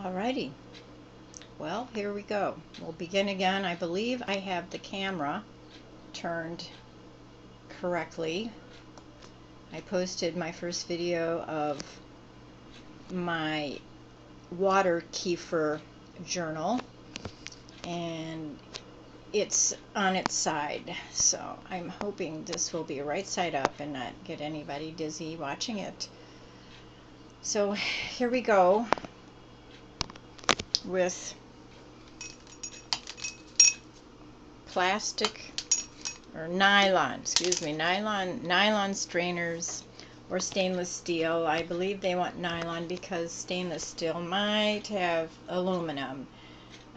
Alrighty, well, here we go. We'll begin again. I believe I have the camera turned correctly. I posted my first video of my water kefir journal, and it's on its side, so I'm hoping this will be right side up and not get anybody dizzy watching it. So here we go with plastic or nylon strainers or stainless steel. I believe they want nylon because stainless steel might have aluminum.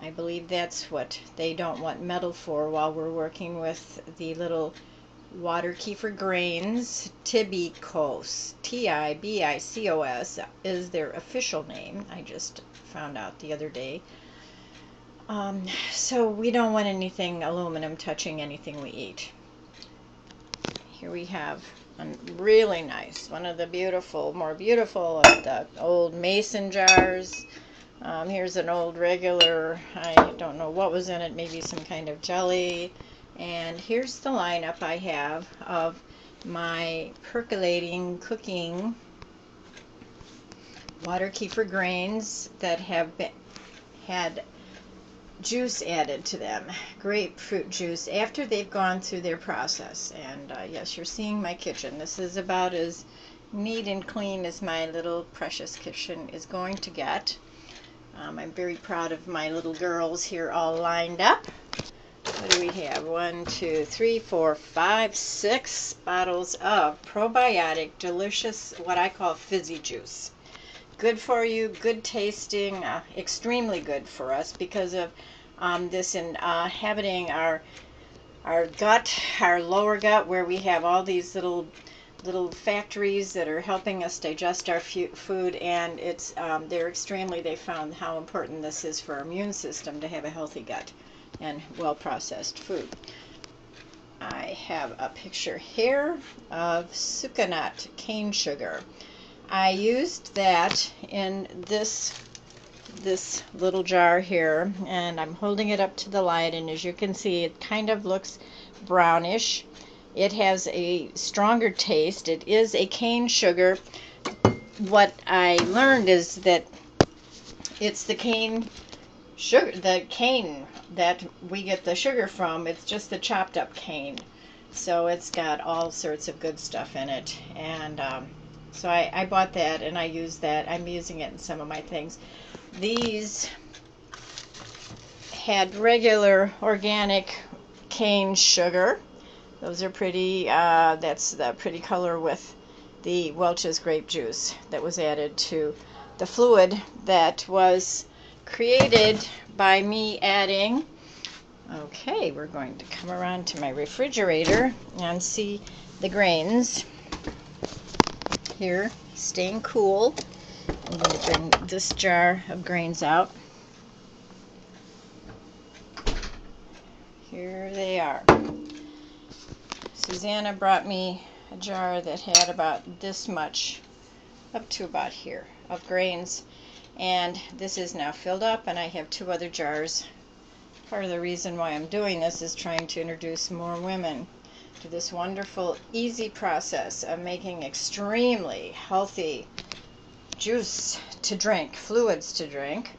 I believe that's what they don't want metal for while we're working with the little water kefir grains. Tibicos, Tibicos is their official name. I just found out the other day. So we don't want anything aluminum touching anything we eat. Here we have a really nice, one of the more beautiful of the old mason jars. Here's an old regular, I don't know what was in it, maybe some kind of jelly. And here's the lineup I have of my percolating, cooking water kefir grains that have had juice added to them, grapefruit juice, after they've gone through their process. And yes, you're seeing my kitchen. This is about as neat and clean as my little precious kitchen is going to get. I'm very proud of my little girls here all lined up. What do we have? 1, 2, 3, 4, 5, 6 bottles of probiotic, delicious, what I call fizzy juice. Good for you, good tasting, extremely good for us because of this inhabiting our gut, our lower gut, where we have all these little factories that are helping us digest our food, and it's they found how important this is for our immune system to have a healthy gut and well processed food. I have a picture here of sucanat cane sugar. I used that in this little jar here, and I'm holding it up to the light, and as you can see, it kind of looks brownish. It has a stronger taste. It is a cane sugar. What I learned is that it's the cane sugar, the cane that we get the sugar from. It's just the chopped up cane, so it's got all sorts of good stuff in it. And so I bought that, and I use that. I'm using it in some of my things. These had regular organic cane sugar. Those are pretty. That's the pretty color with the Welch's grape juice that was added to the fluid that was created by me adding. Okay, we're going to come around to my refrigerator and see the grains here staying cool. I'm going to bring this jar of grains out. Here they are. Susanna brought me a jar that had about this much, up to about here, of grains, and this is now filled up, and I have 2 other jars. Part of the reason why I'm doing this is trying to introduce more women to this wonderful, easy process of making extremely healthy juice to drink, fluids to drink.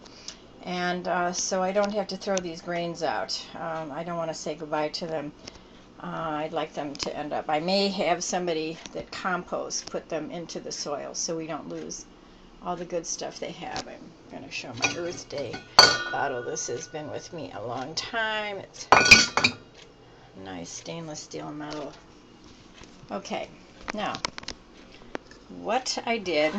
And so I don't have to throw these grains out. I don't want to say goodbye to them. I'd like them to end up, I may have somebody that composts put them into the soil so we don't lose all the good stuff they have. I'm going to show my Earth Day bottle. This has been with me a long time. It's nice stainless steel metal. Okay, now what I did,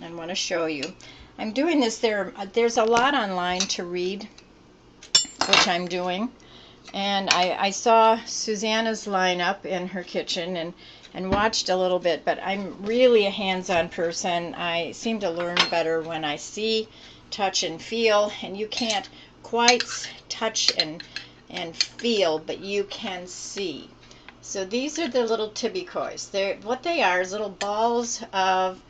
I want to show you. I'm doing this, there's a lot online to read, which I'm doing, and I saw Susanna's lineup in her kitchen and watched a little bit, but I'm really a hands-on person. I seem to learn better when I see, touch, and feel, and you can't quite touch and feel, but you can see. So these are the little tibicos. What they are is little balls of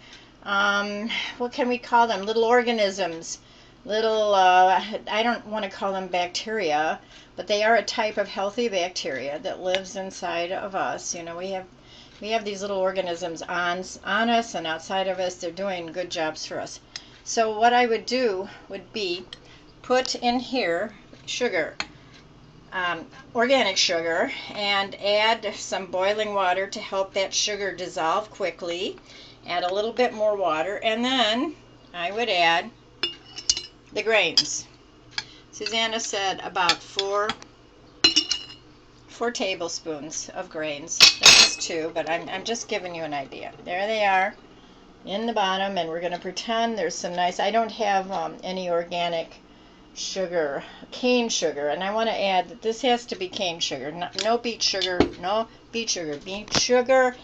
what can we call them? Little organisms. Little, I don't want to call them bacteria, but they are a type of healthy bacteria that lives inside of us. You know, we have these little organisms on us and outside of us. They're doing good jobs for us. So what I would do would be put in here sugar, organic sugar, and add some boiling water to help that sugar dissolve quickly. Add a little bit more water, and then I would add the grains. Susanna said about four tablespoons of grains. That was 2, but I'm just giving you an idea. There they are in the bottom, and we're going to pretend there's some nice, I don't have any organic sugar, cane sugar, and I want to add that this has to be cane sugar, no beet sugar, no beet sugar. Beet sugar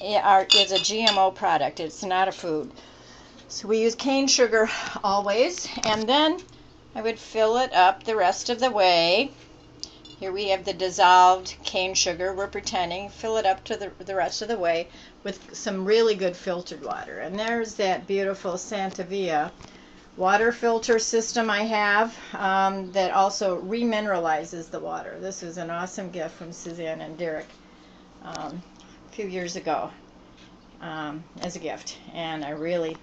is a GMO product. It's not a food. So we use cane sugar always, and then I would fill it up the rest of the way. Here we have the dissolved cane sugar. We're pretending. Fill it up to the rest of the way with some really good filtered water. And there's that beautiful Santa Via water filter system I have that also remineralizes the water. This was an awesome gift from Suzanne and Derek a few years ago as a gift, and I really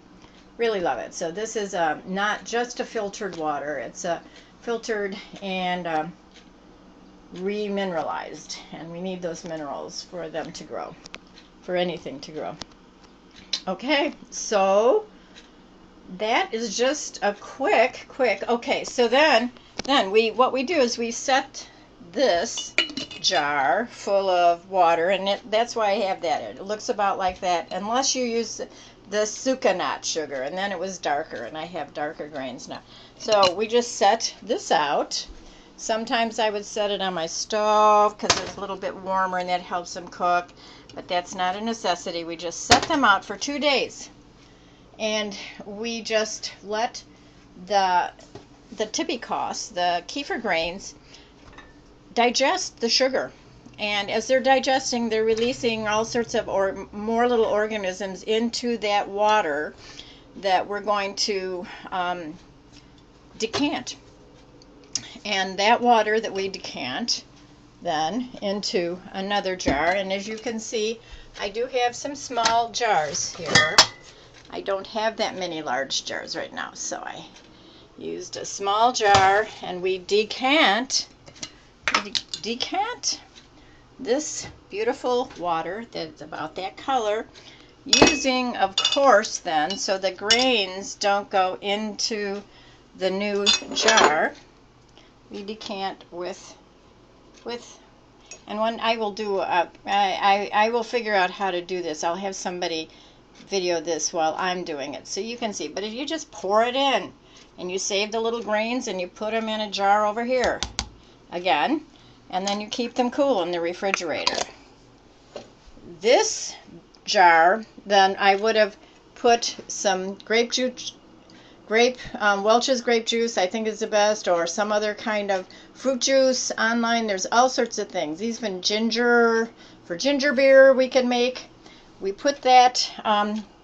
love it. So this is not just a filtered water. It's filtered and remineralized, and we need those minerals for them to grow, for anything to grow. Okay, so that is just a quick. Okay, so then what we do is we set this jar full of water, and that's why I have that. It looks about like that, unless you use the sucanat sugar, and then it was darker, and I have darker grains now. So we just set this out. Sometimes I would set it on my stove because it's a little bit warmer and that helps them cook, but that's not a necessity. We just set them out for 2 days, and we just let the typicos, the kefir grains, digest the sugar. And as they're digesting, they're releasing all sorts of more little organisms into that water that we're going to decant. And that water that we decant then into another jar. And as you can see, I do have some small jars here. I don't have that many large jars right now, so I used a small jar, and we decant this beautiful water that's about that color, using, of course, then, so the grains don't go into the new jar, we decant with and when I will do I will figure out how to do this. I'll have somebody video this while I'm doing it so you can see. But if you just pour it in and you save the little grains and you put them in a jar over here again, and then you keep them cool in the refrigerator. This jar, then I would have put some grape juice, Welch's grape juice, I think is the best, or some other kind of fruit juice. Online there's all sorts of things. Even ginger, for ginger beer we can make. We put that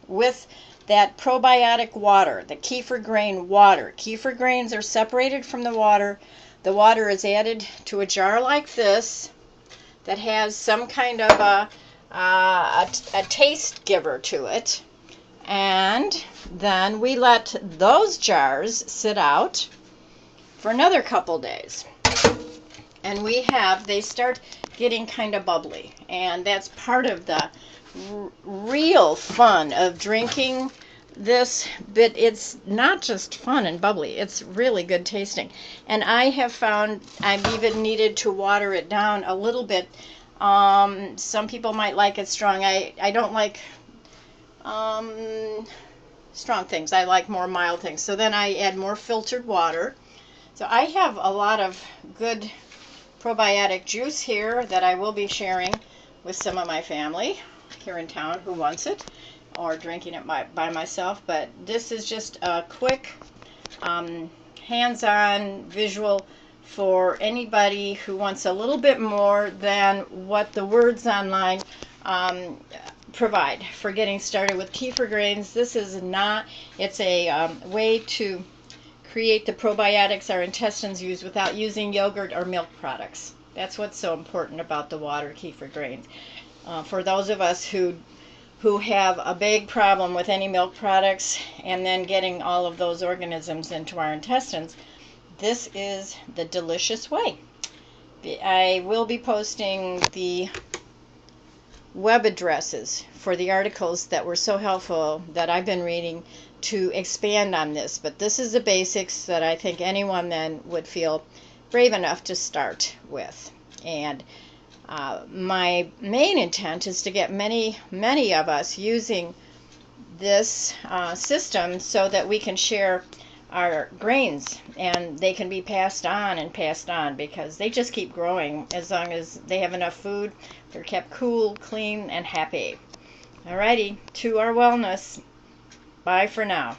with that probiotic water, the kefir grain water. Kefir grains are separated from the water. The water is added to a jar like this that has some kind of a taste giver to it. And then we let those jars sit out for another couple days. And they start getting kind of bubbly. And that's part of the real fun of drinking this, but it's not just fun and bubbly, it's really good tasting. And I have found I've even needed to water it down a little bit. Some people might like it strong. I don't like strong things. I like more mild things. So then I add more filtered water. So I have a lot of good probiotic juice here that I will be sharing with some of my family here in town who wants it, or drinking it by myself. But this is just a quick hands-on visual for anybody who wants a little bit more than what the words online provide for getting started with kefir grains. This is not, it's a way to create the probiotics our intestines use without using yogurt or milk products. That's what's so important about the water kefir grains. For those of us who have a big problem with any milk products and then getting all of those organisms into our intestines, this is the delicious way. I will be posting the web addresses for the articles that were so helpful that I've been reading to expand on this, but this is the basics that I think anyone then would feel brave enough to start with. And my main intent is to get many of us using this system so that we can share our grains and they can be passed on and passed on, because they just keep growing as long as they have enough food. They're kept cool, clean, and happy. Alrighty, to our wellness. Bye for now.